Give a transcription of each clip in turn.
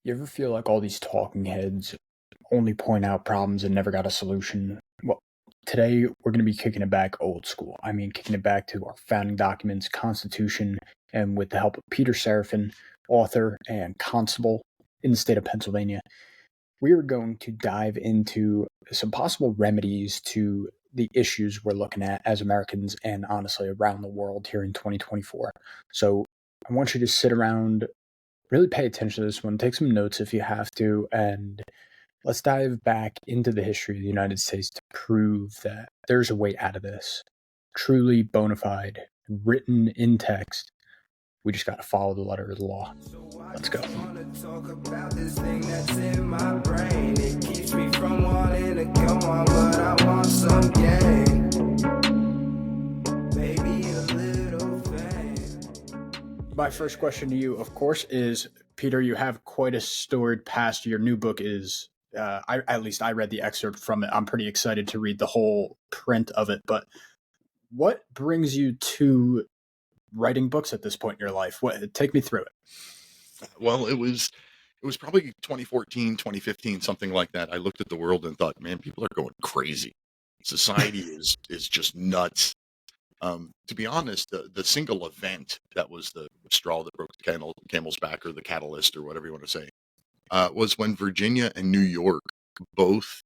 You ever feel like all these talking heads only point out problems and never got a solution? Well, today we're going to be kicking it back old school. I mean, kicking it back to our founding documents, Constitution, and with the help of Peter Serefine, author and constable in the state of Pennsylvania, we are going to dive into some possible remedies to the issues we're looking at as Americans and honestly around the world here in 2024. So I want you to sit around, really pay attention to this one, take some notes if you have to, and let's dive back into the history of the United States to prove that there's a way out of this. Truly bona fide, written in text. We just got to follow the letter of the law. Let's go. My first question to you, of course, is, Peter, you have quite a storied past. Your new book is, at least I read the excerpt from it. I'm pretty excited to read the whole print of it. But what brings you to writing books at this point in your life? Take me through it. Well, it was probably 2014, 2015, something like that. I looked at the world and thought, man, people are going crazy. Society is just nuts. To be honest, the single event that was the straw that broke the camel's back, or the catalyst, or whatever you want to say, was when Virginia and New York both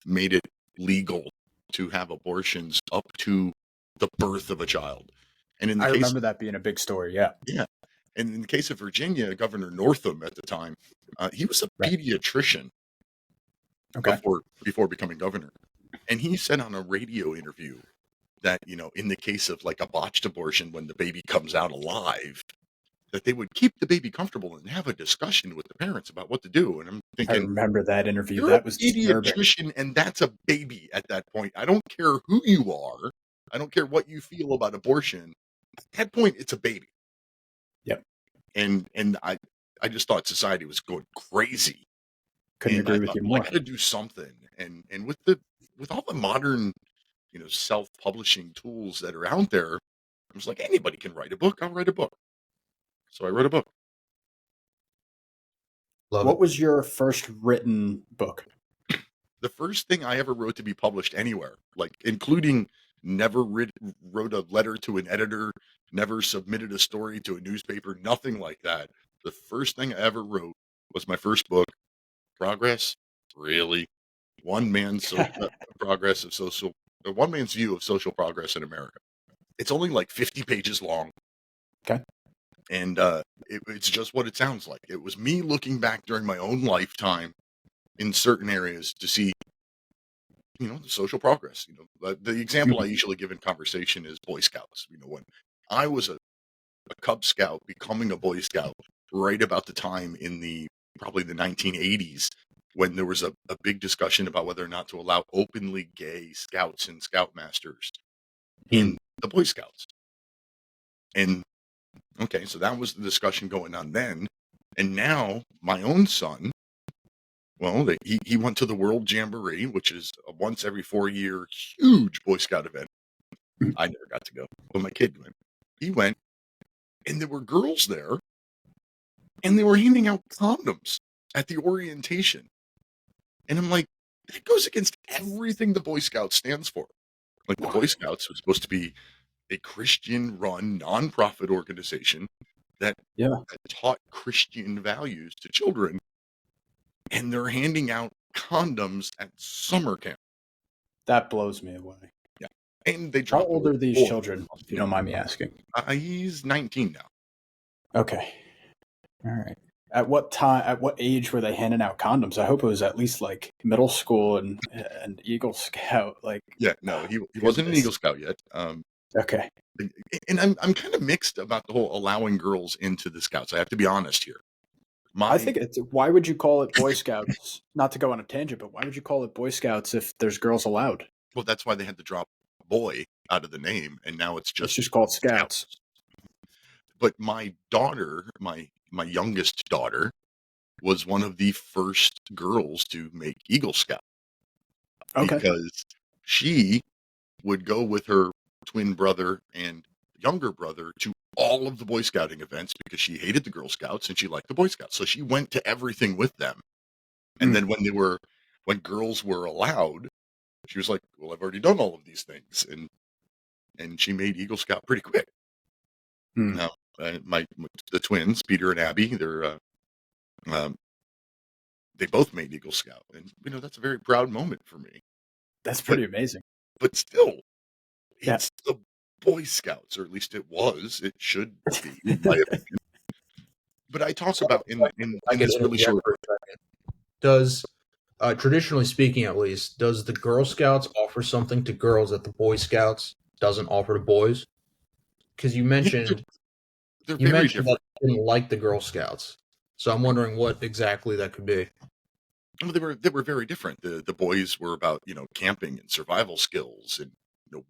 made it legal to have abortions up to the birth of a child. And I remember that being a big story. Yeah. Yeah. And in the case of Virginia, Governor Northam at the time, he was a pediatrician before becoming governor. And he said on a radio interview that, in the case of like a botched abortion, when the baby comes out alive, that they would keep the baby comfortable and have a discussion with the parents about what to do. And I'm thinking, I remember that interview. You're that was a pediatrician, and that's a baby at that point. I don't care who you are. I don't care what you feel about abortion. At that point, it's a baby. Yep. And I just thought society was going crazy. Couldn't agree with you more. I got to do something. And with all the modern, self-publishing tools that are out there, I was like, anybody can write a book. I'll write a book. So I wrote a book. What was your first written book? The first thing I ever wrote to be published anywhere, like including never wrote a letter to an editor, never submitted a story to a newspaper, nothing like that. The first thing I ever wrote was my first book, Progress. Really? One man's progress of social, one man's view of social progress in America. It's only like 50 pages long. Okay. And it's just what it sounds like. It was me looking back during my own lifetime in certain areas to see, the social progress. The example I usually give in conversation is Boy Scouts. When I was a Cub Scout, becoming a Boy Scout, right about the time in probably the 1980s, when there was a big discussion about whether or not to allow openly gay scouts and scoutmasters in the Boy Scouts. And okay, so that was the discussion going on then. And now my own son, well, he went to the World Jamboree, which is a once every 4-year huge Boy Scout event. I never got to go, but my kid went. He went, and there were girls there, and they were handing out condoms at the orientation. And I'm like, that goes against everything the Boy Scouts stands for. Like, the Boy Scouts are supposed to be a Christian-run, nonprofit organization that taught Christian values to children, and they're handing out condoms at summer camp. That blows me away. Yeah. And they How old are these children, if you don't mind me asking? He's 19 now. Okay. All right. At what age were they handing out condoms? I hope it was at least like middle school and Eagle Scout. Yeah, no, he wasn't an Eagle Scout yet. Okay. And I'm kind of mixed about the whole allowing girls into the Scouts. I have to be honest here. I think why would you call it Boy Scouts? Not to go on a tangent, but why would you call it Boy Scouts if there's girls allowed? Well, that's why they had to drop boy out of the name, and now it's just called Scouts. But my daughter, my youngest daughter, was one of the first girls to make Eagle Scout. Okay. Because she would go with her twin brother and younger brother to all of the Boy Scouting events because she hated the Girl Scouts and she liked the Boy Scouts. So she went to everything with them. And then when girls were allowed, she was like, well, I've already done all of these things. And she made Eagle Scout pretty quick. Now, the twins, Peter and Abby, they both made Eagle Scout. And, that's a very proud moment for me. That's pretty amazing. But still, Yeah. it's the Boy Scouts, or at least it was. It should be, in my opinion. But I talk about in this really short. Does, traditionally speaking, at least, does the Girl Scouts offer something to girls that the Boy Scouts doesn't offer to boys? Because you mentioned they're very different. That you didn't like the Girl Scouts, so I'm wondering what exactly that could be. Well, they were very different. The boys were about camping and survival skills and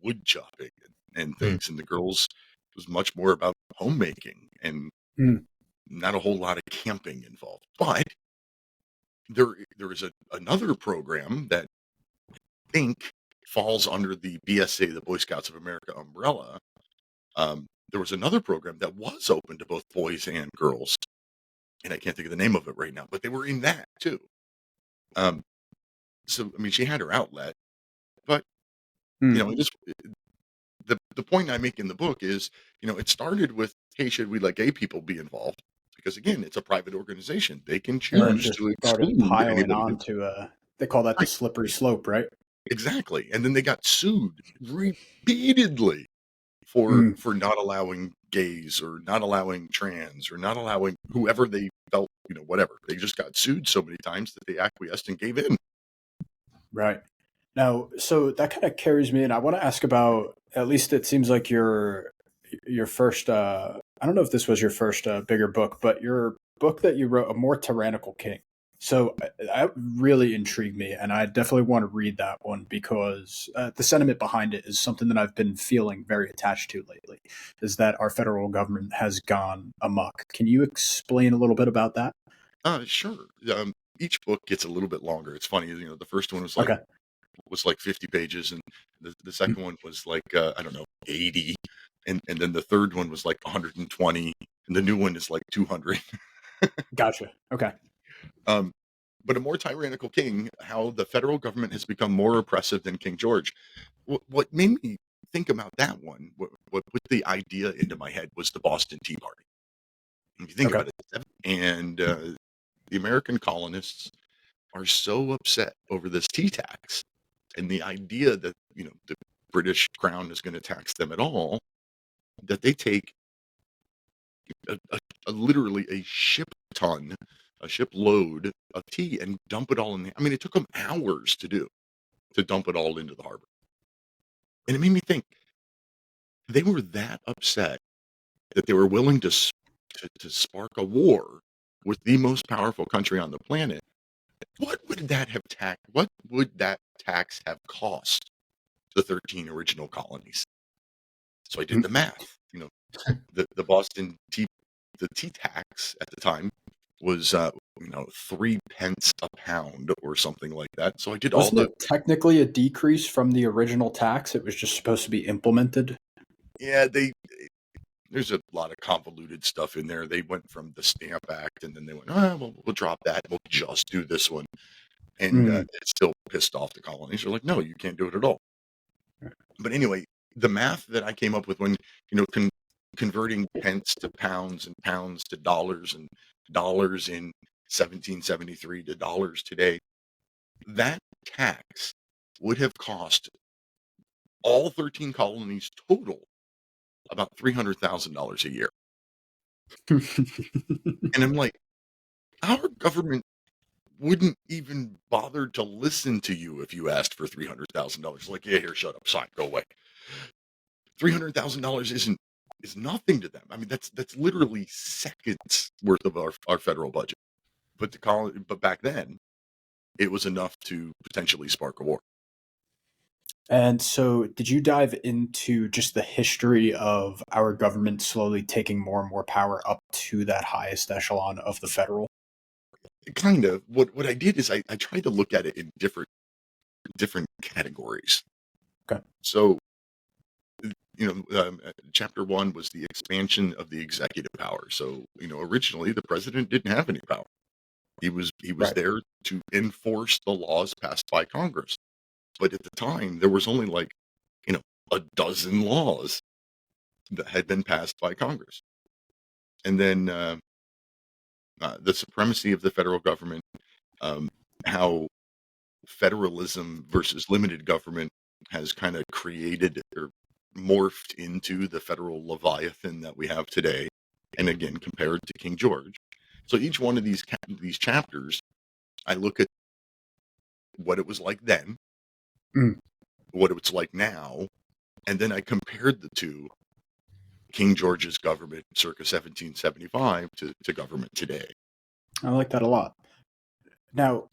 wood chopping and things, and the girls was much more about homemaking and not a whole lot of camping involved. But there is another program that I think falls under the BSA, the Boy Scouts of America umbrella. There was another program that was open to both boys and girls, and I can't think of the name of it right now, but they were in that too. So I mean, she had her outlet, but the point I make in the book is, it started with, hey, should we let gay people be involved? Because again, it's a private organization; they can choose to exclude piling onto they call that the slippery slope, right? Exactly, and then they got sued repeatedly for not allowing gays or not allowing trans or not allowing whoever they felt, whatever. They just got sued so many times that they acquiesced and gave in. Right. Now, so that kind of carries me in. I want to ask about, at least it seems like your first, I don't know if this was your first bigger book, but your book that you wrote, A More Tyrannical King. So that really intrigued me, and I definitely want to read that one because the sentiment behind it is something that I've been feeling very attached to lately, is that our federal government has gone amok. Can you explain a little bit about that? Sure. Each book gets a little bit longer. It's funny, the first one was like 50 pages, and the second one was like I don't know, 80, and then the third one was like 120, and the new one is like 200. Gotcha. Okay. But A More Tyrannical King: How the Federal Government Has Become More Oppressive Than King George. What made me think about that one, what put the idea into my head, was the Boston Tea Party. If you think about it, and the American colonists are so upset over this tea tax and the idea that the British Crown is going to tax them at all, that they take literally a shipload of tea and dump it all in. I mean, it took them hours to dump it all into the harbor, and it made me think they were that upset that they were willing to spark a war with the most powerful country on the planet. What would that tax have cost the 13 original colonies? So I did the math. The Boston tea tax at the time was 3 pence a pound or something like that. So I did Wasn't it technically a decrease from the original tax? It was just supposed to be implemented. Yeah, there's a lot of convoluted stuff in there. They went from the Stamp Act, and then they went, we'll drop that. We'll just do this one. And it still pissed off the colonies. They're like, no, you can't do it at all. But anyway, the math that I came up with when, converting pence to pounds and pounds to dollars and dollars in 1773 to dollars today, that tax would have cost all 13 colonies total about $300,000 a year. And I'm like, our government wouldn't even bother to listen to you if you asked for $300,000. Like, yeah, here, shut up, sign, go away. $300,000 is nothing to them. I mean, that's literally seconds worth of our federal budget. But back then, it was enough to potentially spark a war. And so, did you dive into just the history of our government slowly taking more and more power up to that highest echelon of the federal? Kind of. What I did is I tried to look at it in different categories. Okay. So chapter 1 was the expansion of the executive power. So, originally the president didn't have any power. He was Right. there to enforce the laws passed by Congress. But at the time, there was only a dozen laws that had been passed by Congress. And then the supremacy of the federal government, how federalism versus limited government has kind of created or morphed into the federal Leviathan that we have today. And again, compared to King George. So each one of these chapters, I look at what it was like then, what it's like now, and then I compared the two, King George's government circa 1775 to government today. I like that a lot. Now,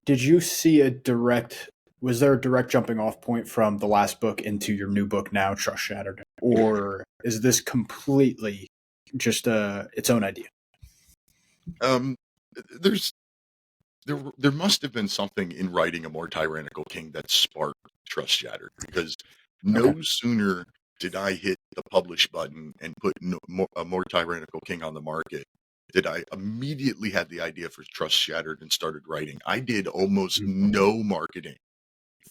did you see was there a direct jumping off point from the last book into your new book now, Trust Shattered? Or is this completely just its own idea? There must have been something in writing a more tyrannical king that sparked Trust Shattered, because no sooner did I hit the publish button and put a more tyrannical king on the market did I immediately had the idea for Trust Shattered and started writing. I did almost no marketing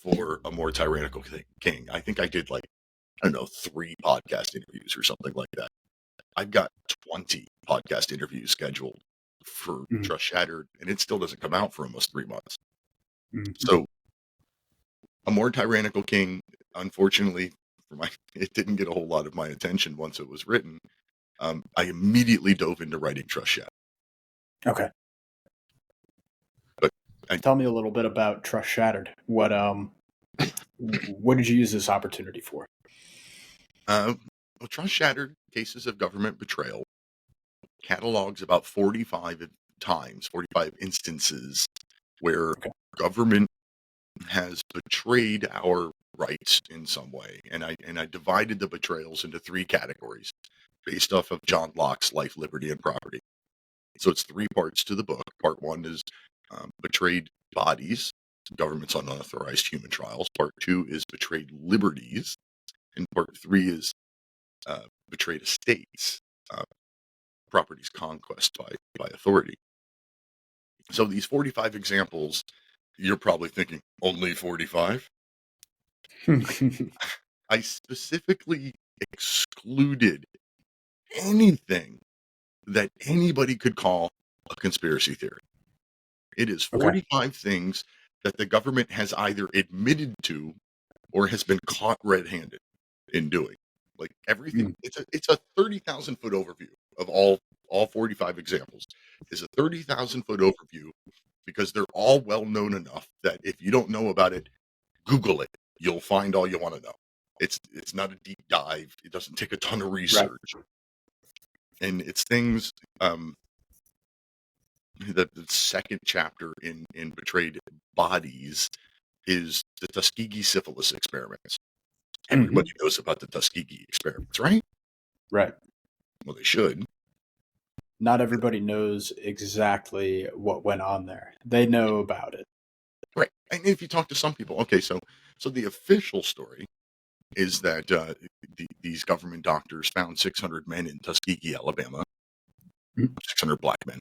for a more tyrannical king. I think I did 3 podcast interviews or something like that. I've got 20 podcast interviews scheduled for Trust Shattered, and it still doesn't come out for almost 3 months. So a more tyrannical king, unfortunately, it didn't get a whole lot of my attention once it was written. I immediately dove into writing Trust Shattered. Okay. But tell me a little bit about Trust Shattered. What did you use this opportunity for? Trust Shattered, Cases of Government Betrayal, catalogs about 45 instances where government has betrayed our rights in some way. And I divided the betrayals into 3 categories based off of John Locke's Life, Liberty, and Property. So it's 3 parts to the book. Part 1 is betrayed bodies, government's unauthorized human trials. Part 2 is betrayed liberties. And part 3 is betrayed estates, property's conquest by authority. So these 45 examples, you're probably thinking, only 45? I specifically excluded anything that anybody could call a conspiracy theory. It is 45 things that the government has either admitted to or has been caught red-handed in doing. Like everything, it's a 30,000 foot overview of all 45 examples. Is a 30,000 foot overview because they're all well known enough that if you don't know about it, Google it. You'll find all you want to know. It's not a deep dive. It doesn't take a ton of research. Right. And it's things. The second chapter in Betrayed Bodies is the Tuskegee syphilis experiments. Everybody knows about the Tuskegee experiments, right? Right. Well, they should. Not everybody knows exactly what went on there. They know about it. Right. And if you talk to some people, so the official story is that these government doctors found 600 men in Tuskegee, Alabama, 600 black men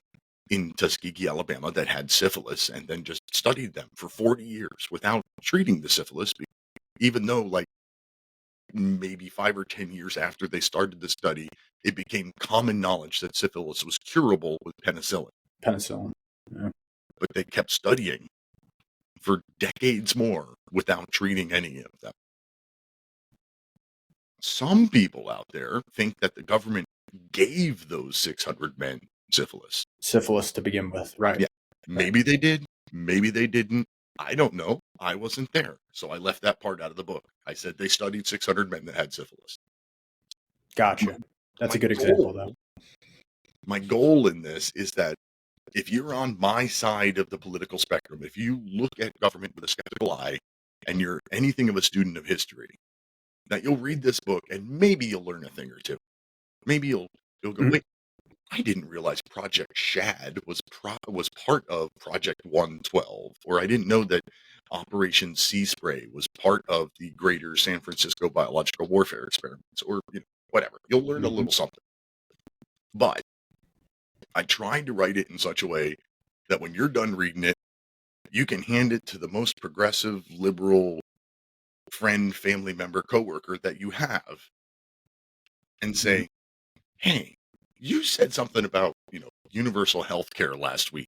in Tuskegee, Alabama that had syphilis, and then just studied them for 40 years without treating the syphilis, even though maybe 5 or 10 years after they started the study, it became common knowledge that syphilis was curable with penicillin. Yeah. But they kept studying for decades more without treating any of them. Some people out there think that the government gave those 600 men syphilis. Syphilis to begin with, right? Yeah. Maybe they did. Maybe they didn't. I don't know. I wasn't there. So I left that part out of the book. I said they studied 600 men that had syphilis. Gotcha. That's a good example, though. My goal in this is that if you're on my side of the political spectrum, if you look at government with a skeptical eye and you're anything of a student of history, that you'll read this book and maybe you'll learn a thing or two. Maybe you'll go, wait, I didn't realize Project Shad was part of Project 112, or I didn't know that Operation Sea Spray was part of the greater San Francisco biological warfare experiments, or whatever. You'll learn a little something. But I tried to write it in such a way that when you're done reading it, you can hand it to the most progressive, liberal friend, family member, coworker that you have and say, hey, you said something about, universal health care last week.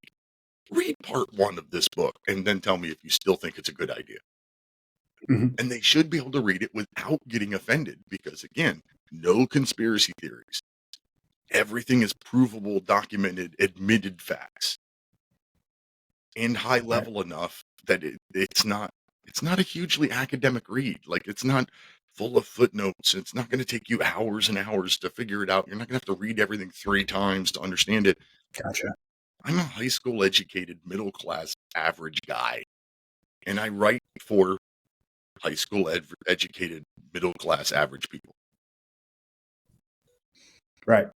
Read part 1 of this book and then tell me if you still think it's a good idea. And they should be able to read it without getting offended because, again, no conspiracy theories. Everything is provable, documented, admitted facts. And high level enough that it's not a hugely academic read. Like, it's not full of footnotes. It's not going to take you hours and hours to figure it out. You're not going to have to read everything 3 times to understand it. Gotcha. I'm a high school educated, middle class, average guy. And I write for high school educated, middle class, average people. Right.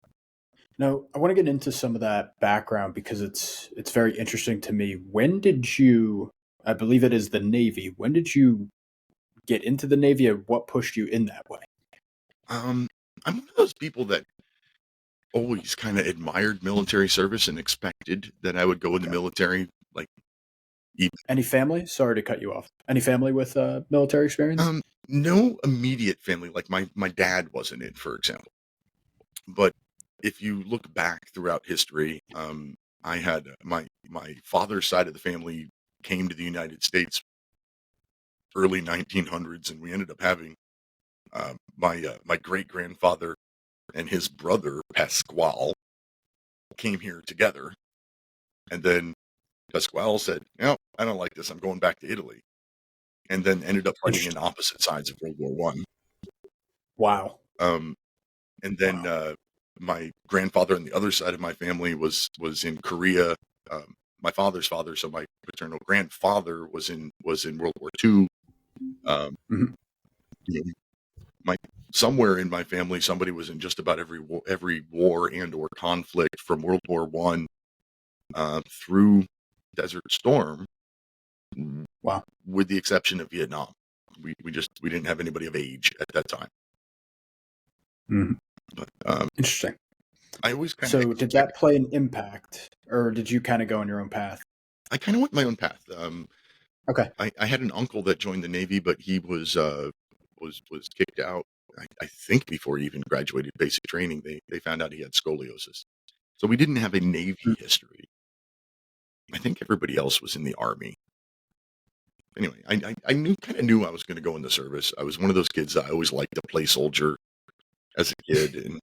Now, I want to get into some of that background because it's very interesting to me. When did you, I believe it is the Navy, when did you get into the Navy and what pushed you in that way? I'm one of those people that always kind of admired military service and expected that I would go in the military. Like, any family? Sorry to cut you off. Any family with military experience? No immediate family. Like my dad wasn't in, for example. But if you look back throughout history, I had my father's side of the family came to the United States early 1900s, and we ended up having my great grandfather and his brother Pasquale came here together, and then Pasquale said, "No, I don't like this. I'm going back to Italy," and then ended up fighting in opposite sides of World War One. Wow. And then my grandfather on the other side of my family was in Korea. My father's father, so my paternal grandfather, was in World War II. Somewhere in my family, somebody was in just about every war and or conflict from World War One through Desert Storm. Wow. With the exception of Vietnam, we didn't have anybody of age at that time. But, interesting. I always kind of. So, did that play an impact, or did you kind of go on your own path? I kind of went my own path. Okay. I had an uncle that joined the Navy, but he was kicked out. I think before he even graduated basic training, they found out he had scoliosis. So we didn't have a Navy history. I think everybody else was in the Army. Anyway, I knew I was going to go in the service. I was one of those kids that I always liked to play soldier as a kid,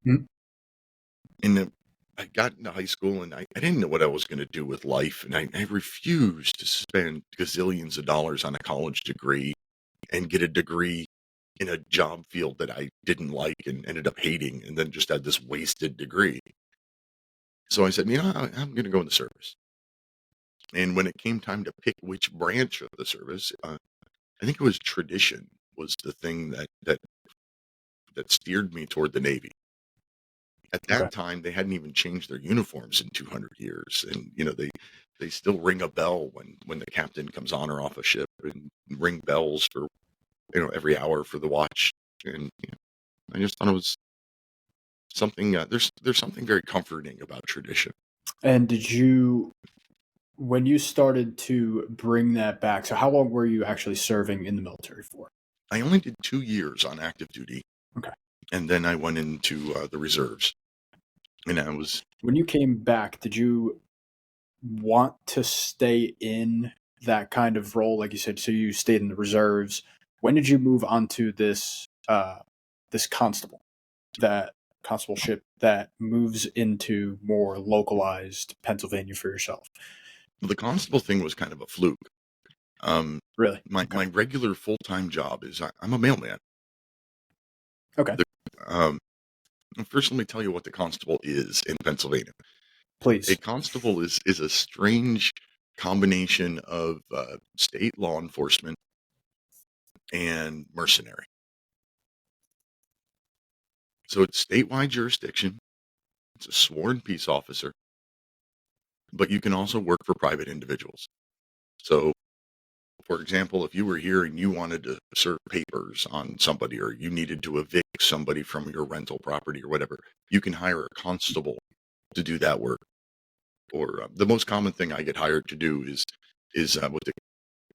and I got into high school, and I didn't know what I was going to do with life, and I refused to spend gazillions of dollars on a college degree and get a degree in a job field that I didn't like and ended up hating, and then just had this wasted degree. So I said, I'm going to go in the service. And when it came time to pick which branch of the service, I think it was tradition was the thing that steered me toward the Navy. At that time, they hadn't even changed their uniforms in 200 years. And, they still ring a bell when the captain comes on or off a ship, and ring bells for, every hour for the watch. And I just thought it was something, there's something very comforting about tradition. And did you, when you started to bring that back, so how long were you actually serving in the military for? I only did 2 years on active duty. Okay. And then I went into the reserves. And I was... When you came back, did you want to stay in that kind of role? Like you said, so you stayed in the reserves. When did you move on to this constable, that constableship that moves into more localized Pennsylvania for yourself? The constable thing was kind of a fluke. Really? My regular full-time job is I'm a mailman. Okay. First, let me tell you what the constable is in Pennsylvania. Please. A constable is a strange combination of state law enforcement and mercenary. So it's statewide jurisdiction. It's a sworn peace officer, but you can also work for private individuals. So For example, if you were here and you wanted to serve papers on somebody, or you needed to evict somebody from your rental property or whatever, you can hire a constable to do that work. Or the most common thing I get hired to do is what the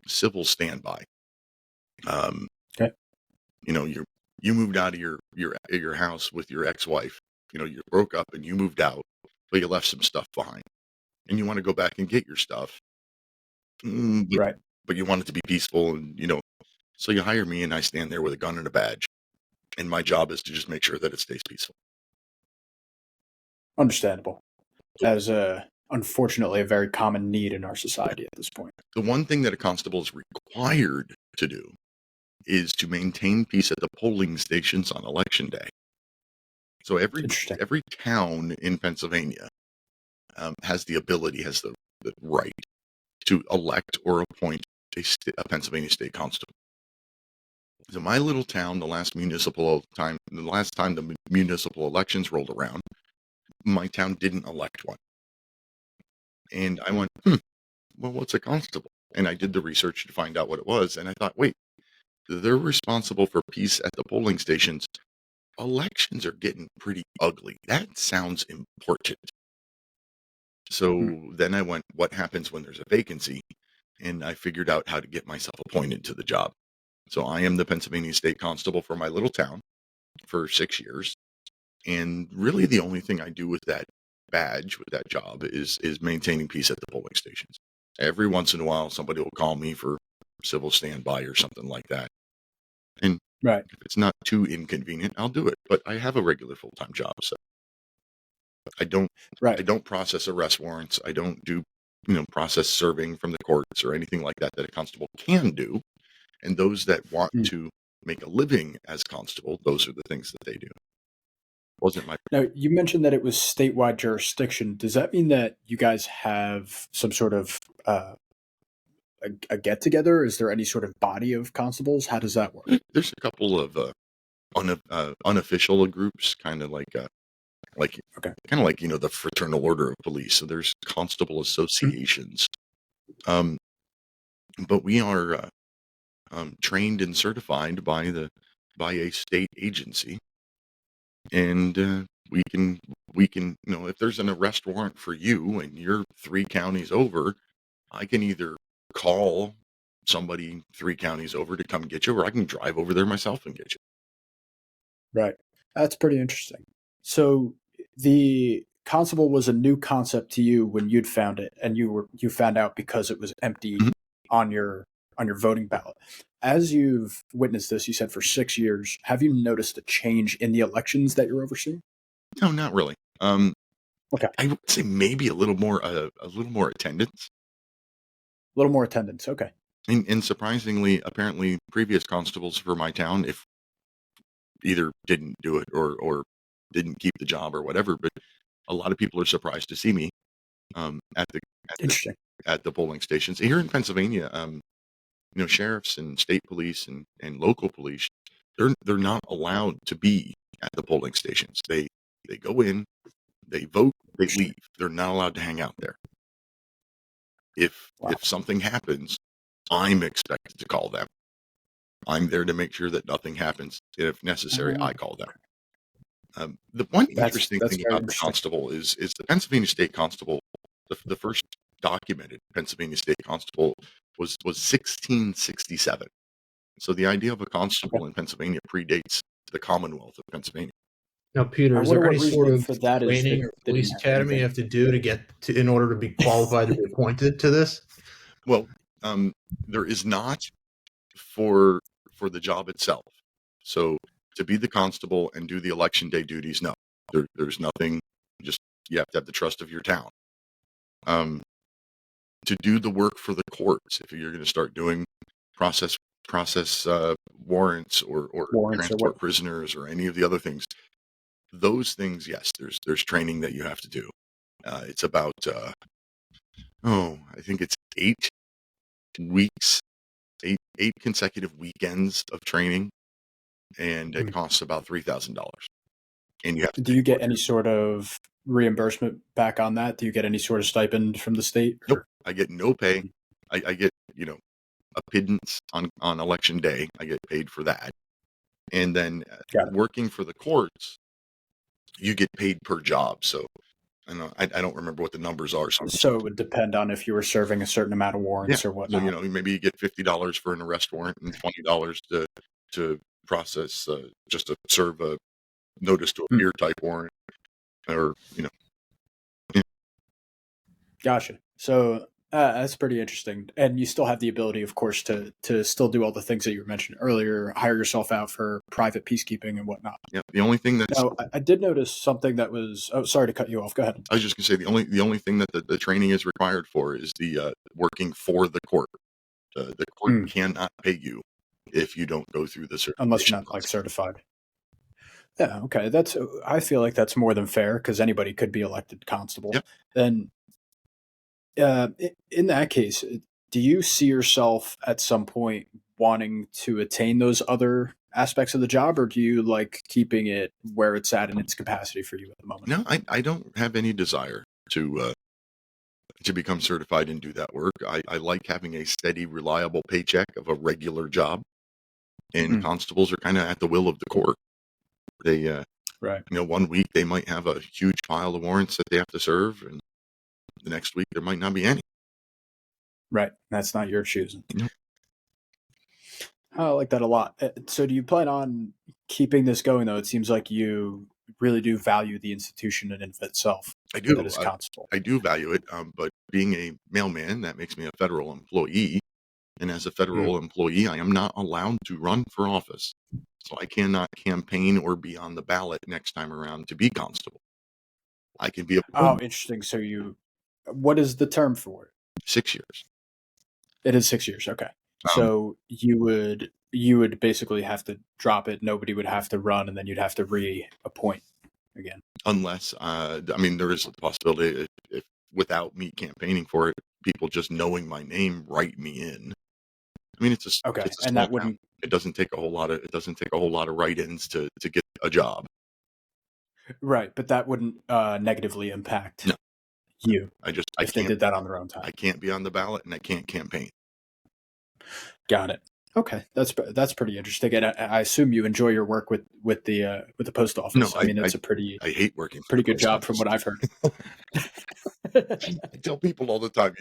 civil standby. Okay. You know, you moved out of your house with your ex-wife. You know, you broke up and you moved out, but you left some stuff behind, and you want to go back and get your stuff. Right. But you want it to be peaceful, and so you hire me, and I stand there with a gun and a badge, and my job is to just make sure that it stays peaceful. Understandable. As unfortunately a very common need in our society at this point. The one thing that a constable is required to do is to maintain peace at the polling stations on election day. So every town in Pennsylvania has the right to elect or appoint a Pennsylvania state constable. So my little town, the last time the municipal elections rolled around, my town didn't elect one. And I went, well, what's a constable? And I did the research to find out what it was. And I thought, wait, they're responsible for peace at the polling stations. Elections are getting pretty ugly. That sounds important. So then I went, what happens when there's a vacancy? And I figured out how to get myself appointed to the job. So I am the Pennsylvania State Constable for my little town for 6 years. And really the only thing I do with that badge, with that job, is maintaining peace at the polling stations. Every once in a while, somebody will call me for civil standby or something like that. And if it's not too inconvenient, I'll do it. But I have a regular full-time job, so I don't process arrest warrants. I don't do, process serving from the courts or anything like that a constable can do. And those that want to make a living as constable, those are the things that they do. Now, you mentioned that it was statewide jurisdiction. Does that mean that you guys have some sort of a get together? Is there any sort of body of constables? How does that work? There's a couple of unofficial groups, kind of like the Fraternal Order of Police. So there's constable associations, but we are trained and certified by a state agency, and we can if there's an arrest warrant for you and you're 3 counties over, I can either call somebody 3 counties over to come get you, or I can drive over there myself and get you. Right. That's pretty interesting. So the constable was a new concept to you when you'd found it, and you found out because it was empty on your voting ballot. As you've witnessed this, you said for 6 years, have you noticed a change in the elections that you're overseeing? No, not really. Okay. I would say maybe a little more attendance. A little more attendance. Okay. And surprisingly, apparently, previous constables for my town, if either didn't do it or didn't keep the job or whatever, but a lot of people are surprised to see me at the polling stations here in Pennsylvania. Sheriffs and state police and local police, they're not allowed to be at the polling stations. They go in, they vote, they leave. They're not allowed to hang out there. If something happens, I'm expected to call them. I'm there to make sure that nothing happens. If necessary, I call them. The one interesting thing about the constable is the Pennsylvania State Constable. The first documented Pennsylvania State Constable was 1667. So the idea of a constable in Pennsylvania predates the Commonwealth of Pennsylvania. Now, Peter, is there any sort of training or police academy you have to do in order to be qualified to be appointed to this? Well, there is not for the job itself. So to be the constable and do the election day duties, no, there's nothing. Just you have to have the trust of your town. To do the work for the courts, if you're going to start doing process warrants or transport prisoners or any of the other things, those things, yes, there's training that you have to do. It's about I think it's 8 weeks, eight consecutive weekends of training, and it costs about $3,000. And you have to. Do you get any sort of reimbursement back on that? Do you get any sort of stipend from the state? Nope. I get no pay. I get a pittance on election day. I get paid for that. And then working for the courts, you get paid per job. So I don't remember what the numbers are. So it would depend on if you were serving a certain amount of warrants or whatnot. So, maybe you get $50 for an arrest warrant and $20 to process, just to serve a notice to appear type warrant, or Gotcha. So that's pretty interesting. And you still have the ability, of course, to still do all the things that you mentioned earlier, hire yourself out for private peacekeeping and whatnot. Yeah. The only thing that's... Now, I did notice something that was... Oh, sorry to cut you off. Go ahead. I was just going to say the only thing that the training is required for is the working for the court. The court cannot pay you if you don't go through the certification unless you're not like certified. Yeah, okay. I feel like that's more than fair because anybody could be elected constable. Yep. Then in that case, do you see yourself at some point wanting to attain those other aspects of the job, or do you like keeping it where it's at in its capacity for you at the moment? No, I don't have any desire to become certified and do that work. I like having a steady, reliable paycheck of a regular job, and constables are kind of at the will of the court. They, right. 1 week they might have a huge pile of warrants that they have to serve, and the next week there might not be any. Right. That's not your choosing. Nope. I like that a lot. So do you plan on keeping this going, though? It seems like you really do value the institution in itself. I do. That is constable. I do value it, but being a mailman, that makes me a federal employee. And as a federal employee, I am not allowed to run for office. So I cannot campaign or be on the ballot next time around to be constable. I can be a... Oh, interesting. So what is the term for it? 6 years. It is 6 years. Okay. So you would basically have to drop it. Nobody would have to run, and then you'd have to reappoint again. Unless, there is a possibility if without me campaigning for it, people just knowing my name write me in. It's a small and that wouldn't. Town. It doesn't take a whole lot of write-ins to get a job. Right, but that wouldn't negatively impact you. If they did that on their own time. I can't be on the ballot, and I can't campaign. Got it. Okay, that's pretty interesting. And I assume you enjoy your work with the post office. No, it's a pretty... I hate working. Pretty good job from what I've heard. I tell people all the time.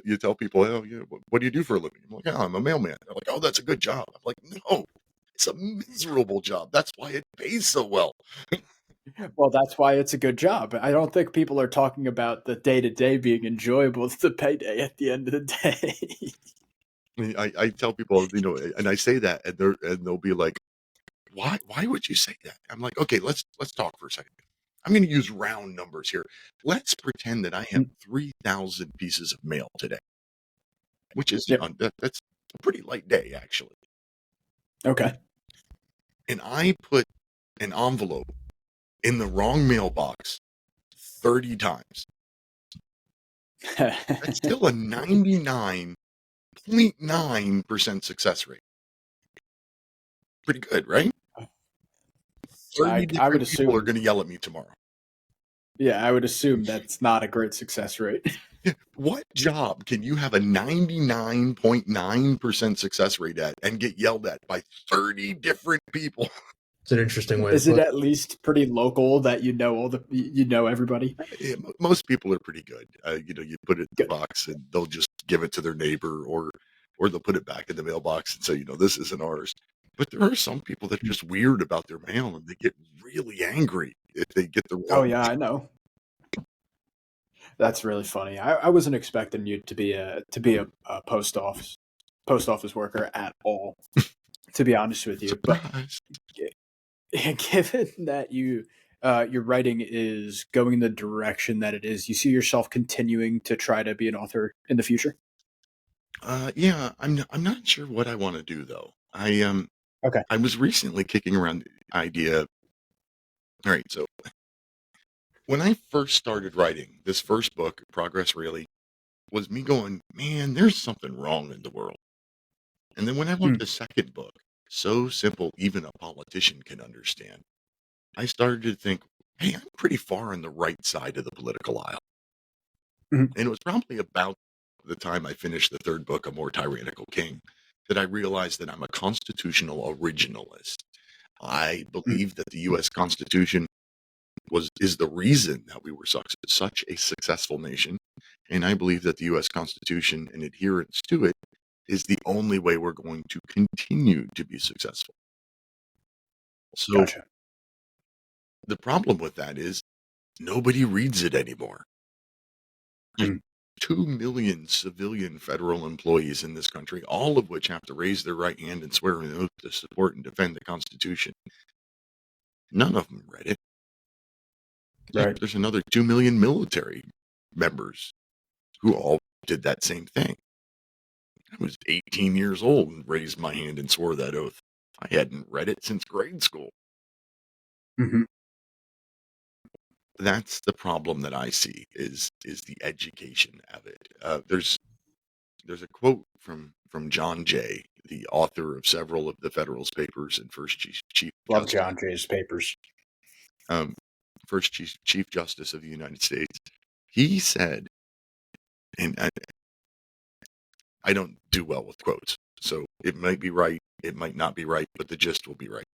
You tell people, oh, what do you do for a living? I'm like, oh, I'm a mailman. They're like, oh, that's a good job. I'm like, no, it's a miserable job. That's why it pays so well. Well, that's why it's a good job. I don't think people are talking about the day-to-day being enjoyable. It's the payday at the end of the day. I tell people, and I say that, and they'll be like, why would you say that? I'm like, okay, let's talk for a second. I'm going to use round numbers here. Let's pretend that I have 3,000 pieces of mail today, which is that's a pretty light day, actually. Okay. And I put an envelope in the wrong mailbox 30 times. That's still a 99.9% success rate. Pretty good, right? 30 different people are going to yell at me tomorrow. Yeah, I would assume that's not a great success rate. What job can you have a 99.9% success rate at and get yelled at by 30 different people? It's an interesting way. Is it at least pretty local that you know everybody? Yeah, most people are pretty good. You put it in the box and they'll just give it to their neighbor, or they'll put it back in the mailbox and say, this isn't ours. But there are some people that are just weird about their mail, and they get really angry if they get the wrong. Oh yeah, I know. That's really funny. I wasn't expecting you to be a post office worker at all, to be honest with you. Surprise. But given that your writing is going in the direction that it is, you see yourself continuing to try to be an author in the future? Yeah, I'm not sure what I want to do though. Okay. I was recently kicking around the idea. All right, so when I first started writing this first book, Progress Really, was me going, man, there's something wrong in the world. And then when I wrote the second book, So Simple Even a Politician Can Understand, I started to think, hey, I'm pretty far on the right side of the political aisle. And it was probably about the time I finished the third book, A More Tyrannical King, that I realized that I'm a constitutional originalist. I believe that the U.S. Constitution is the reason that we were such a successful nation, and I believe that the U.S. Constitution and adherence to it is the only way we're going to continue to be successful. So Gotcha. the problem with that is nobody reads it anymore. There's Mm. 2 million civilian federal employees in this country, all of which have to raise their right hand and swear an oath to support and defend the Constitution. None of them read it. Right. There's another 2 million military members who all did that same thing. I was 18 years old and raised my hand and swore that oath. I hadn't read it since grade school. Mm-hmm. That's the problem that I see is the education of it. There's a quote from John Jay, the author of several of the Federalist Papers and first Chief Love Justice, John Jay's papers. first Chief Justice of the United States. He said, and I don't do well with quotes, so it might be right, it might not be right, but the gist will be right.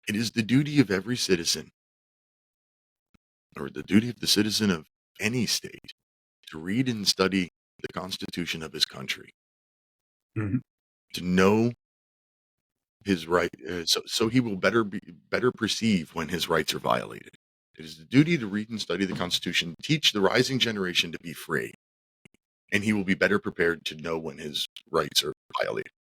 It is the duty of every citizen, or the duty of the citizen of any state, to read and study the Constitution of his country, Mhm. to know his right, so he will better perceive when his rights are violated. It is the duty to read and study the Constitution, teach the rising generation to be free, and he will be better prepared to know when his rights are violated.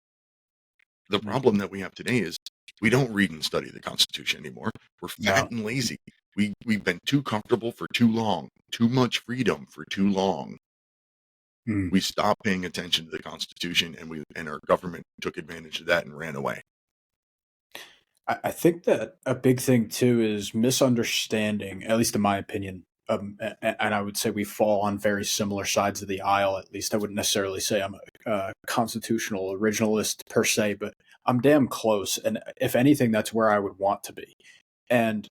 The problem that we have today is we don't read and study the Constitution anymore. We're fat and lazy. We've been too comfortable for too long, too much freedom for too long. Mm. We stopped paying attention to the Constitution, and our government took advantage of that and ran away. I think that a big thing too is misunderstanding, at least in my opinion. And I would say we fall on very similar sides of the aisle. At least I wouldn't necessarily say I'm a constitutional originalist per se, but I'm damn close. And if anything, that's where I would want to be. And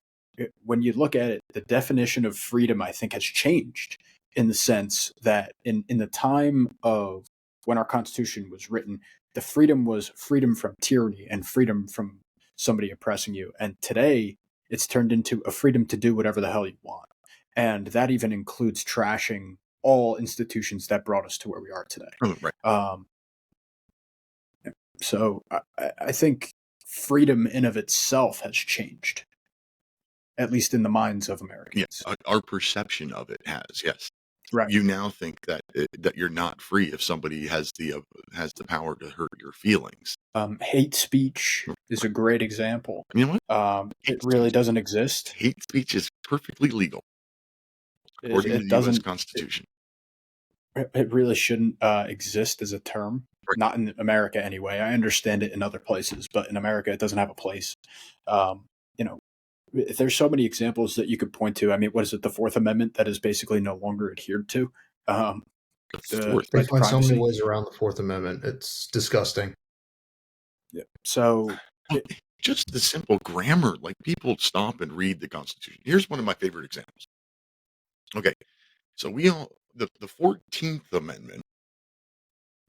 when you look at it, the definition of freedom, I think, has changed in the sense that in the time of when our Constitution was written, the freedom was freedom from tyranny and freedom from somebody oppressing you. And today, it's turned into a freedom to do whatever the hell you want. And that even includes trashing all institutions that brought us to where we are today. Oh, right. So I think freedom in of itself has changed, at least in the minds of Americans. Yeah, our perception of it has, yes. Right. You now think that you're not free if somebody has the power to hurt your feelings. Hate speech is a great example. You know what? It really doesn't exist. Hate speech is perfectly legal according to the U.S. Constitution. It really shouldn't exist as a term. Right. Not in America anyway. I understand it in other places, but in America, it doesn't have a place. There's so many examples that you could point to. I mean, what is it? The Fourth Amendment that is basically no longer adhered to. They find so many ways around the Fourth Amendment. It's disgusting. Yeah. So just the simple grammar, like people stop and read the Constitution. Here's one of my favorite examples. Okay, so the 14th Amendment.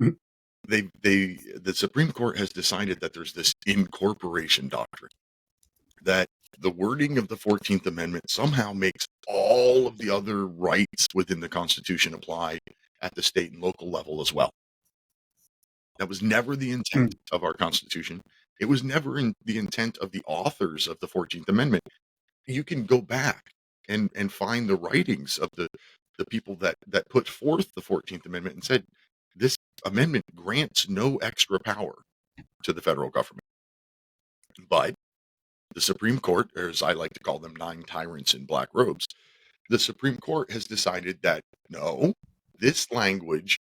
Mhm. The Supreme Court has decided that there's this incorporation doctrine, that the wording of the 14th Amendment somehow makes all of the other rights within the Constitution apply at the state and local level as well. That was never the intent of our Constitution. It was never the intent of the authors of the 14th Amendment. You can go back and find the writings of the people that put forth the 14th Amendment and said, this amendment grants no extra power to the federal government. But the Supreme Court, or as I like to call them, 9 tyrants in black robes, the Supreme Court has decided that no, this language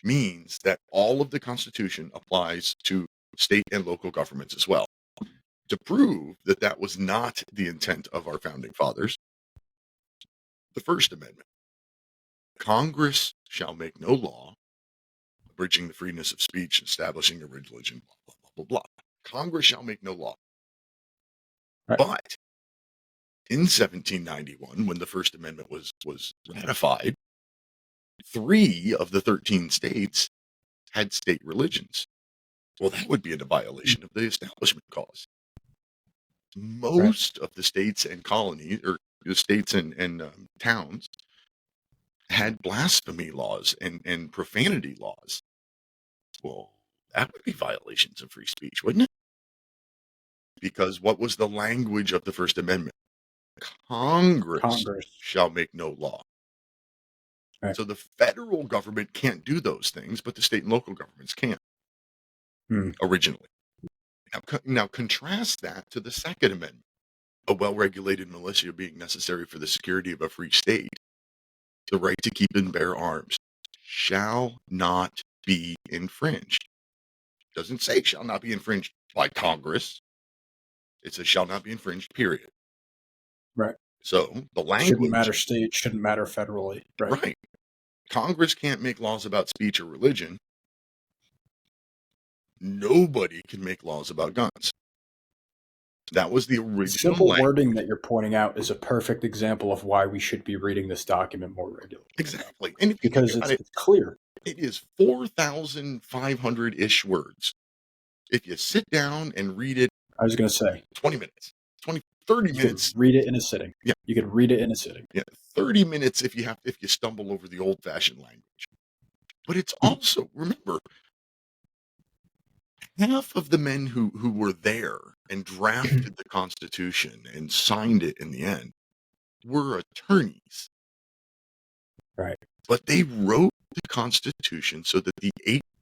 means that all of the Constitution applies to state and local governments as well. To prove that that was not the intent of our founding fathers, the First Amendment: Congress shall make no law abridging the freedom of speech, establishing a religion, blah, blah, blah, blah, blah. Congress shall make no law. Right. But in 1791, when the First Amendment was ratified, 3 of the 13 states had state religions. Well, that would be a violation of the Establishment Clause. Right. Most of the states and colonies, or the states and towns, had blasphemy laws and profanity laws. Well, that would be violations of free speech, wouldn't it? Because what was the language of the First Amendment? Congress shall make no law. Right. So the federal government can't do those things, but the state and local governments can. Originally. Now contrast that to the Second Amendment. A well-regulated militia being necessary for the security of a free state. The right to keep and bear arms shall not be infringed. Doesn't say shall not be infringed by Congress. It says shall not be infringed, period. Right. So the language shouldn't matter state, shouldn't matter federally. Right. Congress can't make laws about speech or religion. Nobody can make laws about guns. That was the original Simple language. wording that you're pointing out is a perfect example of why we should be reading this document more regularly. Exactly. And if you because think about it's clear. It is 4,500-ish words. If you sit down and read it, I was going to say 20 minutes, 30 you minutes. could read it in a sitting. Yeah. You could read it in a sitting. Yeah, 30 minutes if you stumble over the old-fashioned language. But it's also, remember, half of the men who were there and drafted the Constitution and signed it in the end were attorneys. Right. But they wrote the Constitution so that the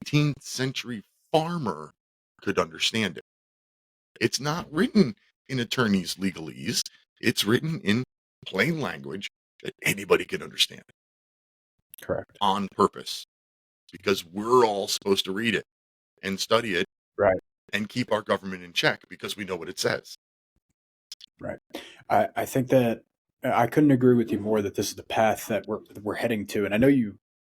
18th century farmer could understand it. It's not written in attorneys' legalese. It's written in plain language that anybody can understand. Correct. On purpose. Because we're all supposed to read it and study it. Right. And keep our government in check because we know what it says. Right. I think that I couldn't agree with you more that this is the path that we're heading to. And I know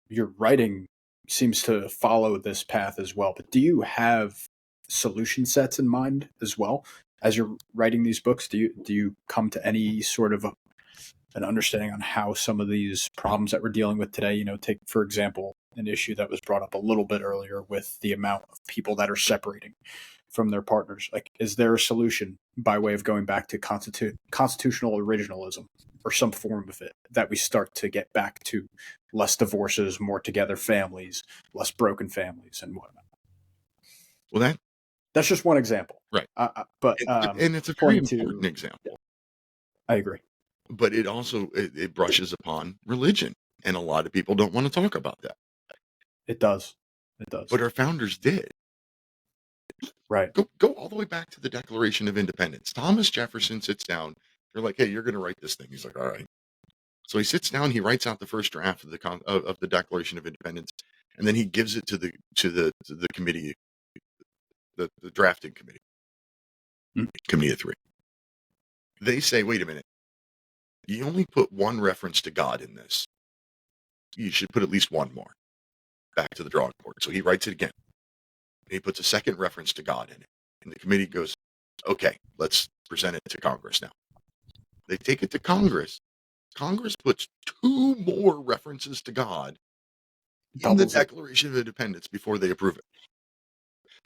your writing seems to follow this path as well, but do you have solution sets in mind as well as you're writing these books? Do you come to any sort of an understanding on how some of these problems that we're dealing with today, take, for example, an issue that was brought up a little bit earlier with the amount of people that are separating from their partners? Like, is there a solution by way of going back to constitutional originalism or some form of it that we start to get back to less divorces, more together families, less broken families and whatnot? Well, that's just one example. Right. But and it's a very important example. Yeah, I agree. But it also, it brushes upon religion. And a lot of people don't want to talk about that. It does. But our founders did. Right. Go all the way back to the Declaration of Independence. Thomas Jefferson sits down. They're like, hey, you're going to write this thing. He's like, all right. So he sits down. He writes out the first draft of the Declaration of Independence, and then he gives it to the committee, the drafting committee, committee of three. They say, wait a minute. You only put one reference to God in this. You should put at least one more. Back to the drawing board. So he writes it again. And he puts a second reference to God in it. And the committee goes, okay, let's present it to Congress now. They take it to Congress. Congress puts two more references to God in the Declaration of Independence before they approve it.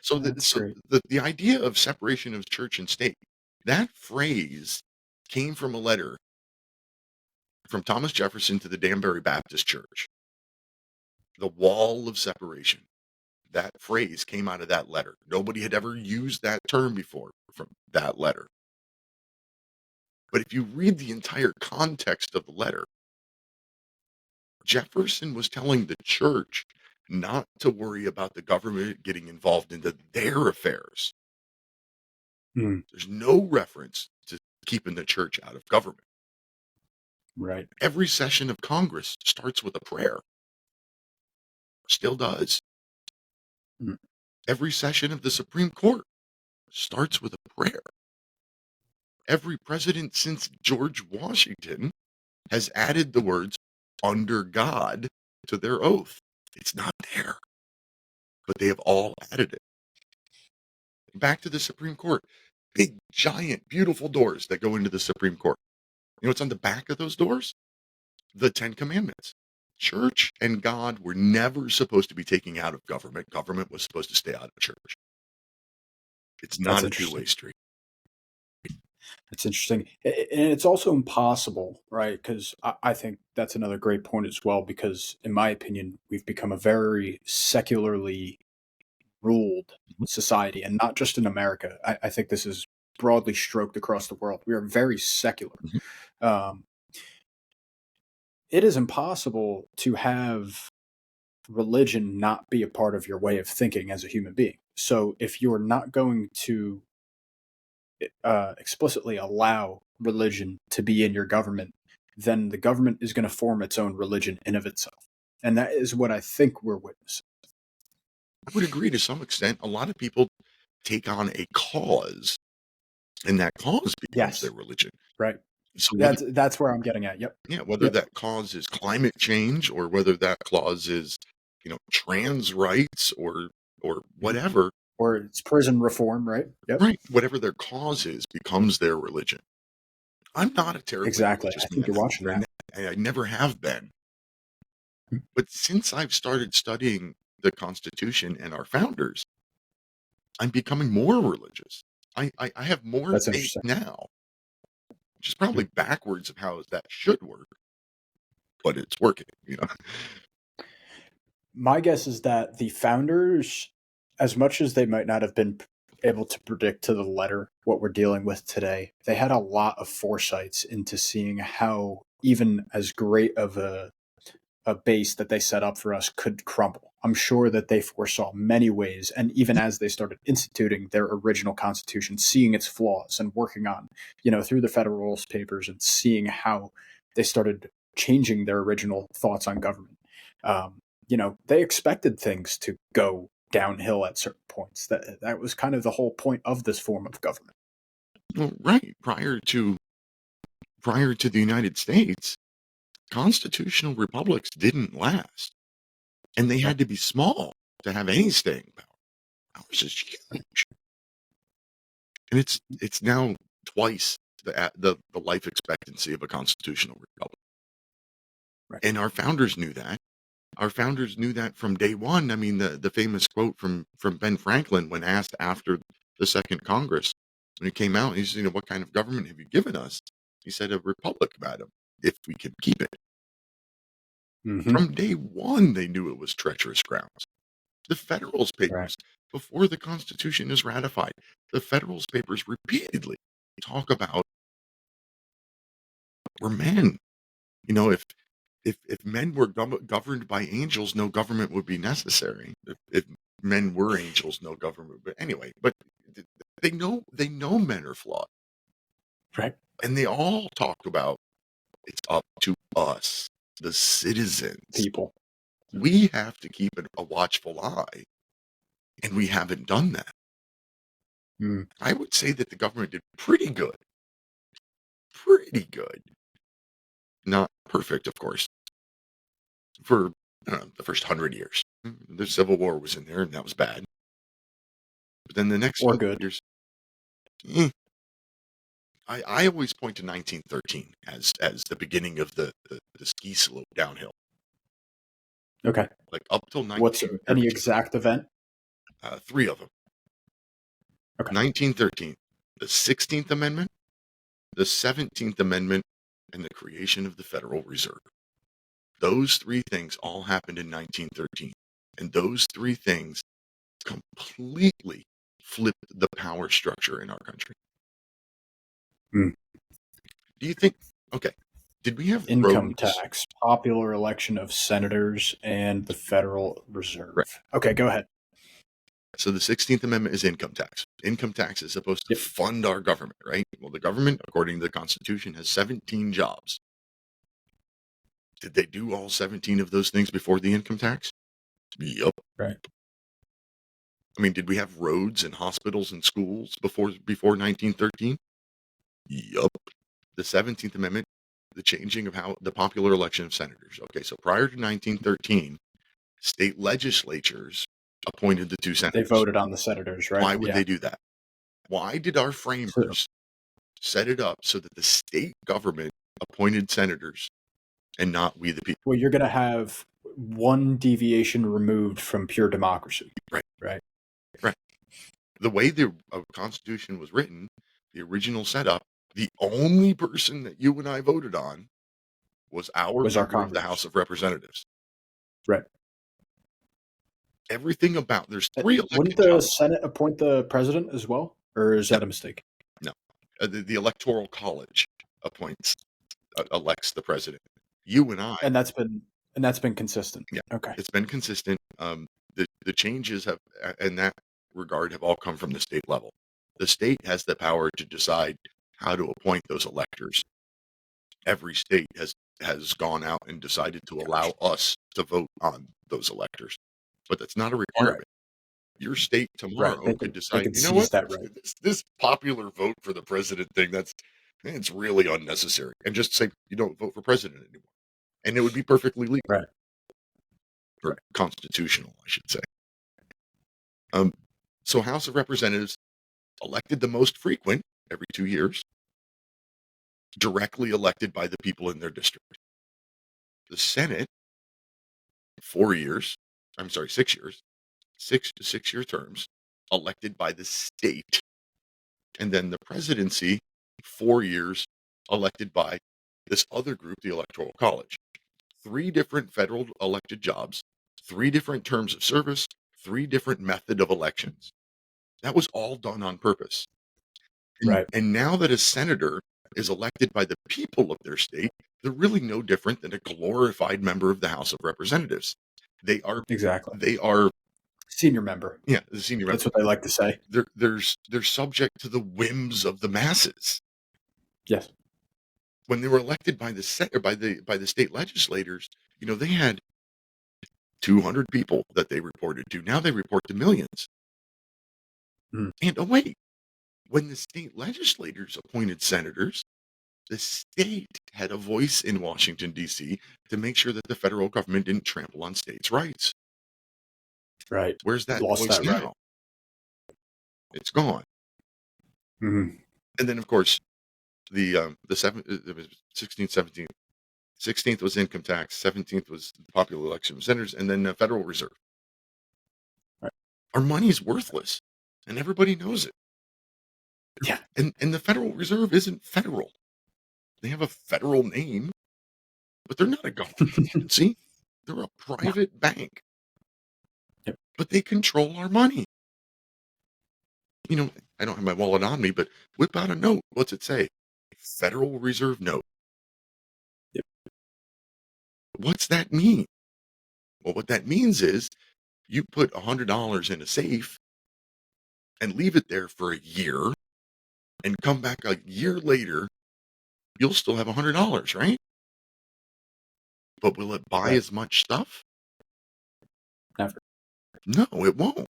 So the idea of separation of church and state, that phrase came from a letter from Thomas Jefferson to the Danbury Baptist Church. The wall of separation. That phrase came out of that letter. Nobody had ever used that term before from that letter. But if you read the entire context of the letter, Jefferson was telling the church not to worry about the government getting involved into their affairs. There's no reference to keeping the church out of government. Right. Every session of Congress starts with a prayer. Still does. Every session of the Supreme Court starts with a prayer. Every president since George Washington has added the words under God to their oath. It's not there, but they have all added it. Back to the Supreme Court. Big, giant, beautiful doors that go into the Supreme Court. You know what's on the back of those doors? The 10 Commandments. Church and God were never supposed to be taken out of government. Government was supposed to stay out of church. It's That's not a interesting. two-way street. It's interesting. And it's also impossible, right? Because I think that's another great point as well, because in my opinion, we've become a very secularly ruled society, and not just in America. I think this is broadly stroked across the world. We are very secular. Um, it is impossible to have religion not be a part of your way of thinking as a human being. So if you're not going to explicitly allow religion to be in your government, then the government is going to form its own religion in of itself. And that is what I think we're witnessing. I would agree to some extent. A lot of people take on a cause, and that cause becomes their Yes, religion. right. So That's where I'm getting at. Yep. whether Yep. that cause is climate change, or whether that cause is, trans rights, or whatever, Or it's prison reform, right? Yep. right? Whatever their cause is becomes their religion. I'm not a terribly Exactly. I religious think man, you're watching that. and I never have been. But since I've started studying the Constitution and our founders, I'm becoming more religious. I have more That's faith interesting. now, which is probably backwards of how that should work, but it's working. My guess is that the founders, as much as they might not have been able to predict to the letter what we're dealing with today, they had a lot of foresights into seeing how even as great of a base that they set up for us could crumble. I'm sure that they foresaw many ways, and even as they started instituting their original constitution, seeing its flaws and working on, through the Federalist Papers and seeing how they started changing their original thoughts on government. They expected things to go downhill at certain points. That was kind of the whole point of this form of government. Well, right. Prior to the United States, constitutional republics didn't last, and they had to be small to have any staying power. Ours is huge, and it's now twice the life expectancy of a constitutional republic. Right. And our founders knew that. Our founders knew that from day one. I mean, the famous quote from Ben Franklin, when asked after the Second Congress, when he came out, he said, "What kind of government have you given us?" He said, "A republic, madam, if we can keep it." Mm-hmm. From day one, they knew it was treacherous grounds. The Federalist Right. Papers, before the Constitution is ratified, the Federalist Papers repeatedly talk about we're men. If men were governed by angels, no government would be necessary. If men were angels, no government. But anyway, they know men are flawed, Right. and they all talk about it's up to us, the citizens. People. We have to keep a watchful eye, and we haven't done that. Mm. I would say that the government did pretty good. Pretty good. Not perfect, of course. For the first 100 years. The Civil War was in there, and that was bad. But then the next Or few good. years, I always point to 1913 as the beginning of the ski slope downhill. Okay. Like up till What's 1913, any exact event? 3 of them. Okay. 1913, the 16th Amendment, the 17th Amendment, and the creation of the Federal Reserve. Those 3 things all happened in 1913. And those 3 things completely flipped the power structure in our country. Mm. Do you think, okay, did we have Income roads? tax, popular election of senators, and the Federal Reserve. Right. Okay, go ahead. So the 16th Amendment is income tax. Income tax is supposed to fund our government, right? Well, the government, according to the Constitution, has 17 jobs. Did they do all 17 of those things before the income tax? Yep. Right. I mean, did we have roads and hospitals and schools before 1913? Yup. The 17th Amendment, the changing of how the popular election of senators. Okay, so prior to 1913, state legislatures appointed the 2 senators. They voted on the senators, right? Why would they do that? Why did our framers set it up so that the state government appointed senators and not we the people? Well, you're going to have one deviation removed from pure democracy. Right. Right. Right. the way the Constitution was written, the original setup, the only person that you and I voted on was our Was our member of the Congress. House of Representatives. Right. Everything about there's 3 elected Wouldn't the jobs. Senate appoint the president as well, or is that a mistake? No, the Electoral College appoints elects the president. You and I, And that's been consistent. Yeah. Okay. It's been consistent. The changes have, in that regard, have all come from the state level. The state has the power to decide how to appoint those electors. Every state has gone out and decided to allow us to vote on those electors, but that's not a requirement. Your state tomorrow They could could decide, you know seize what, that right. this popular vote for the president thing, it's really unnecessary, and just say you don't vote for president anymore, and it would be perfectly legal, Right. or constitutional, I should say. So House of Representatives elected the most frequent every 2 years, directly elected by the people in their district. The Senate, 4 years, 6 years, 6-6 year terms, elected by the state. And then the presidency, 4 years, elected by this other group, the Electoral College. 3 different federal elected jobs, 3 different terms of service, 3 different method of elections. That was all done on purpose. Right. And now that a senator is elected by the people of their state, they're really no different than a glorified member of the House of Representatives. They are Senior member. Yeah, the senior member. That's what they like to say. They're subject to the whims of the masses. Yes. When they were elected by the state legislators, they had 200 people that they reported to. Now they report to millions. Mm. And wait, when the state legislators appointed senators, the state had a voice in Washington, D.C. to make sure that the federal government didn't trample on states' rights. Right. Where's that Lost voice that now? right. It's gone. Mm-hmm. And then, of course, the 16th, 17th. 16th was income tax. 17th was the popular election of senators, and then the Federal Reserve. Right. Our money's worthless, and everybody knows it. Yeah. And the Federal Reserve isn't federal. They have a federal name, but they're not a government agency. They're a private bank. Yep. But they control our money. I don't have my wallet on me, but whip out a note. What's it say? Federal Reserve note. Yep. What's that mean? Well, what that means is you put $100 in a safe and leave it there for a year and come back a year later, you'll still have $100, right? But will it buy as much stuff? Never. No, it won't.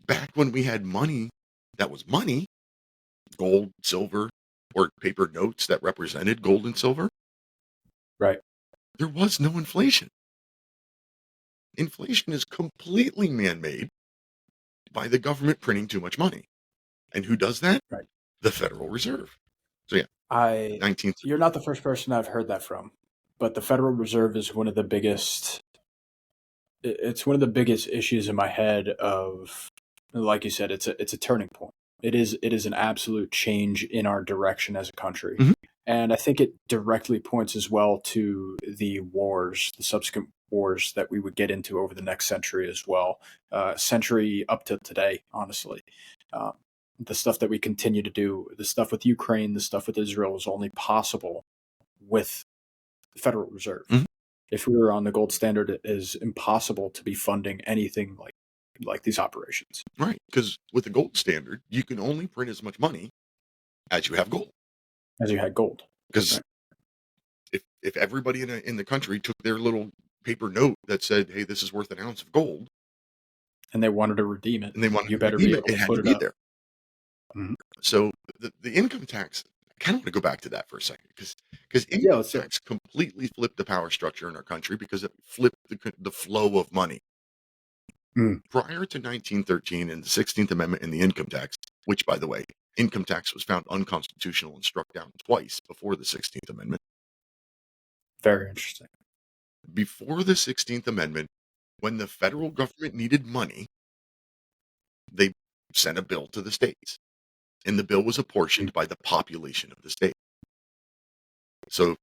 Back when we had money that was money, gold, silver, or paper notes that represented gold and silver, right, there was no inflation. Inflation is completely man-made by the government printing too much money. And who does that? Right. The Federal Reserve. So yeah, 19th. You're not the first person I've heard that from, but the Federal Reserve is one of the biggest. It's one of the biggest issues in my head. Of, like you said, it's a turning point. It is an absolute change in our direction as a country. Mm-hmm. And I think it directly points as well to the subsequent wars that we would get into over the next century as well. Century up to today, honestly. The stuff that we continue to do, the stuff with Ukraine, the stuff with Israel is only possible with the Federal Reserve. Mm-hmm. If we were on the gold standard, it is impossible to be funding anything like these operations. Right, because with the gold standard, you can only print as much money as you have gold. As you had gold. Because if everybody in the country took their little paper note that said, hey, this is worth an ounce of gold, and they wanted to redeem it, and they wanted you to better redeem be able it, to had put to it be up. there. Mm-hmm. So the income tax, I kind of want to go back to that for a second, because income tax completely flipped the power structure in our country because it flipped the flow of money. Mm. Prior to 1913 and the 16th Amendment in the income tax, which, by the way, income tax was found unconstitutional and struck down twice before the 16th Amendment. Very interesting. Before the 16th Amendment, when the federal government needed money, they sent a bill to the states, and the bill was apportioned by the population of the state. So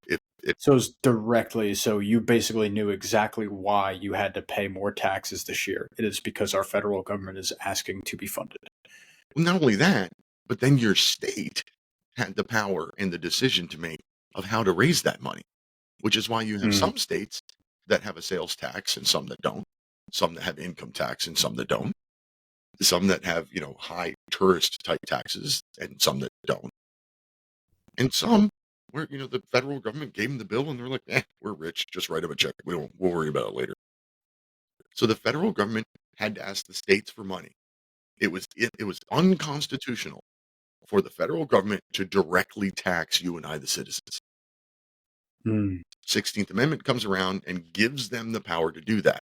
So it's directly, so you basically knew exactly why you had to pay more taxes this year. It is because our federal government is asking to be funded. not only that, but then your state had the power and the decision to make of how to raise that money, which is why you have some states that have a sales tax and some that don't, some that have income tax and some that don't, some that have, high tourist type taxes and some that don't, and some where, the federal government gave them the bill and they're like, we're rich, just write them a check. We'll worry about it later. So the federal government had to ask the states for money. It was unconstitutional for the federal government to directly tax you and I, the citizens. 16th Amendment comes around and gives them the power to do that.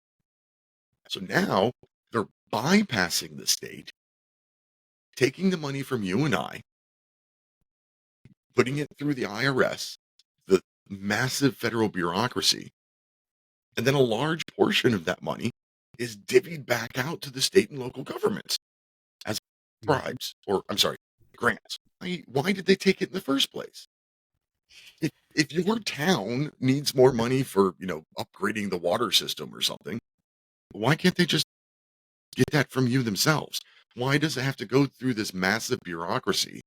So now they're bypassing the state, taking the money from you and I, putting it through the IRS, the massive federal bureaucracy, and then a large portion of that money is divvied back out to the state and local governments as bribes, or I'm sorry, grants. Why did they take it in the first place? If your town needs more money for, upgrading the water system or something, why can't they just get that from you themselves? Why does it have to go through this massive bureaucracy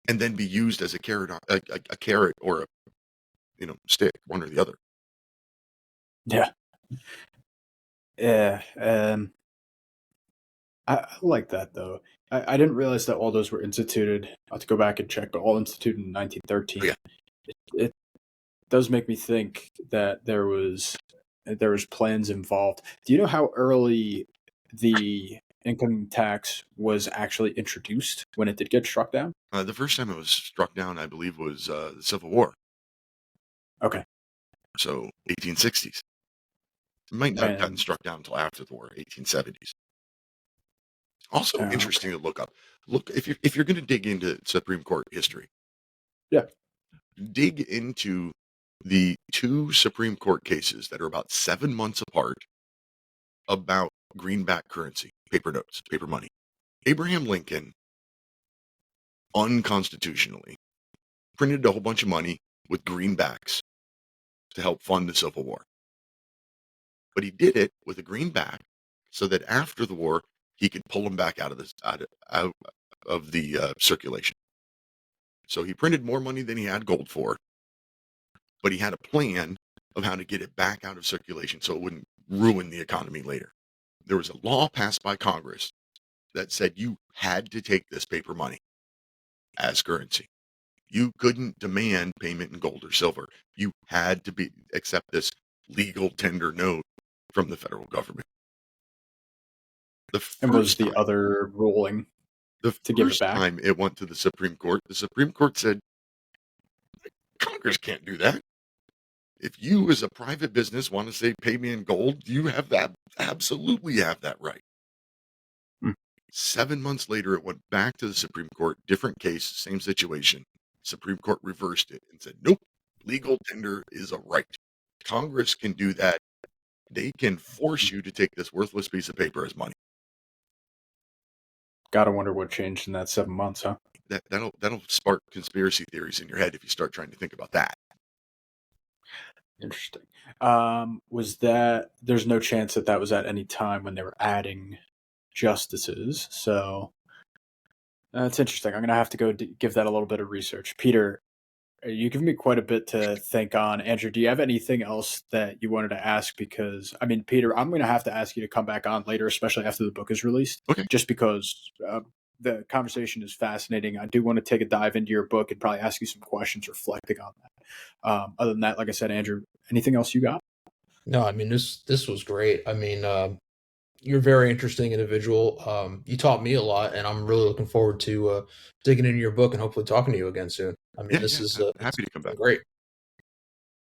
and then be used as a carrot, a carrot or a, stick, one or the other? Yeah. Yeah. I like that, though. I didn't realize that all those were instituted. I'll have to go back and check, but all instituted in 1913. Yeah. It does make me think that there was plans involved. Do you know how early the income tax was actually introduced when it did get struck down? The first time it was struck down, I believe, was the Civil War. Okay. So 1860s. It might not have gotten struck down until after the war, 1870s. Also interesting to look up. Look, if you're going to dig into Supreme Court history, yeah, dig into the two Supreme Court cases that are about 7 months apart about greenback currency, paper notes, paper money. Abraham Lincoln unconstitutionally printed a whole bunch of money with greenbacks to help fund the Civil War. But he did it with a greenback so that after the war, he could pull them back out of the circulation. So he printed more money than he had gold for, but he had a plan of how to get it back out of circulation so it wouldn't ruin the economy later. There was a law passed by Congress that said you had to take this paper money as currency. You couldn't demand payment in gold or silver. You had to accept this legal tender note from the federal government. And was the other ruling to give it back? The first time it went to the Supreme Court said, Congress can't do that. If you as a private business want to say, pay me in gold, you have that, absolutely have that right. 7 months later, it went back to the Supreme Court, different case, same situation. Supreme Court reversed it and said, nope, legal tender is a right. Congress can do that. They can force you to take this worthless piece of paper as money. Gotta wonder what changed in that 7 months, huh? That'll spark conspiracy theories in your head if you start trying to think about that. Interesting. There's no chance that was at any time when they were adding justices, so that's interesting. I'm going to have to go give that a little bit of research. Peter, you give me quite a bit to think on. Andrew, do you have anything else that you wanted to ask? Because, Peter, I'm going to have to ask you to come back on later, especially after the book is released. Okay. Just because the conversation is fascinating. I do want to take a dive into your book and probably ask you some questions reflecting on that. Other than that, like I said, Andrew, anything else you got? No, this was great. You're a very interesting individual. You taught me a lot, and I'm really looking forward to digging into your book and hopefully talking to you again soon. This is happy to come back. Great.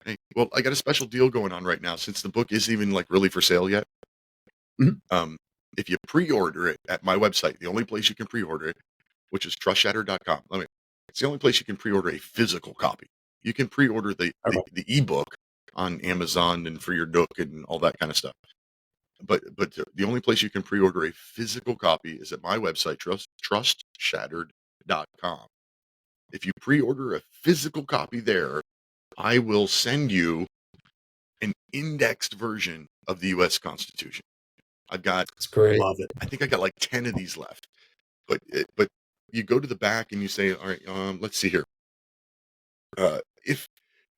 Hey, well, I got a special deal going on right now since the book isn't even really for sale yet. Mm-hmm. If you pre-order it at my website, the only place you can pre-order it, which is trustshatter.com. It's the only place you can pre-order a physical copy. You can pre-order the ebook on Amazon and for your Nook and all that kind of stuff. But the only place you can pre-order a physical copy is at my website, trustshattered.com. If you pre-order a physical copy there, I will send you an indexed version of the U.S. Constitution. That's great. Love it. I think I got like 10 of these left. But you go to the back and you say, all right, let's see here. If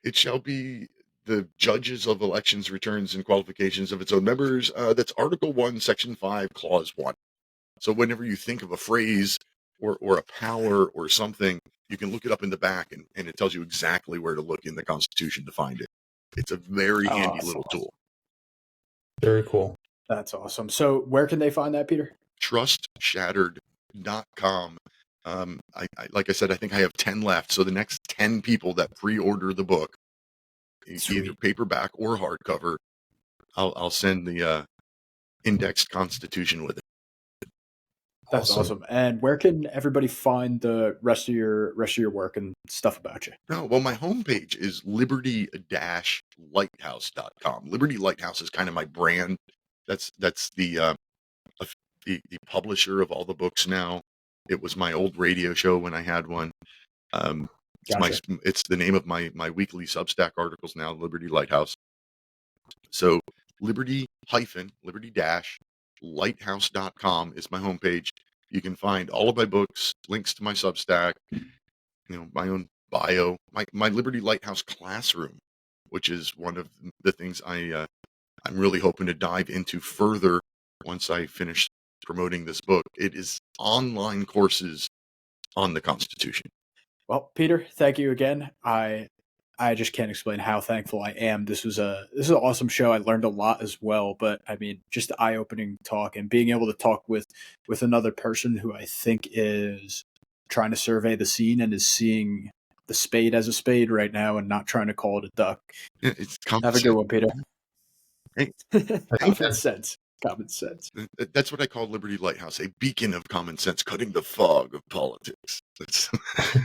it shall be the judges of elections, returns, and qualifications of its own members, that's Article 1, Section 5, Clause 1. So whenever you think of a phrase or a power or something, you can look it up in the back and it tells you exactly where to look in the Constitution to find it. It's a very handy little tool. Very cool. That's awesome. So where can they find that, Peter? Trustshattered.com. Like I said, I think I have 10 left. So the next 10 people that pre-order the book, either paperback or hardcover, I'll send the indexed Constitution with it. That's awesome. And where can everybody find the rest of your work and stuff about you? No, well, my homepage is liberty-lighthouse.com. Liberty Lighthouse is kind of my brand. That's the publisher of all the books now. It was my old radio show when I had one. It's the name of my weekly Substack articles now, Liberty Lighthouse. So liberty-lighthouse.com is my homepage. You can find all of my books, links to my Substack, my own bio, my Liberty Lighthouse classroom, which is one of the things I'm really hoping to dive into further once I finish promoting this book. It is online courses on the Constitution. Well, Peter, thank you again. I just can't explain how thankful I am. This is an awesome show. I learned a lot as well, but I mean, just eye-opening talk and being able to talk with another person who I think is trying to survey the scene and is seeing the spade as a spade right now and not trying to call it a duck. Yeah, it's Have a good one, Peter. Hey. Common sense. Common sense. That's what I call Liberty Lighthouse, a beacon of common sense, cutting the fog of politics.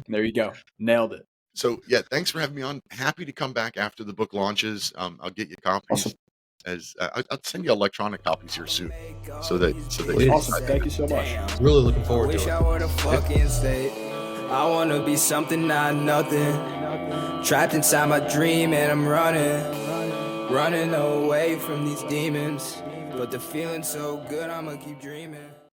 There you go. Nailed it. So, yeah, thanks for having me on. Happy to come back after the book launches. I'll get you copies. Awesome. I'll send you electronic copies here soon. So that awesome. Thank you so much. Really looking forward to it. I were the fucking state. I wanna be something, not nothing. Trapped inside my dream and I'm running away from these demons. But the feeling's so good, I'ma keep dreaming.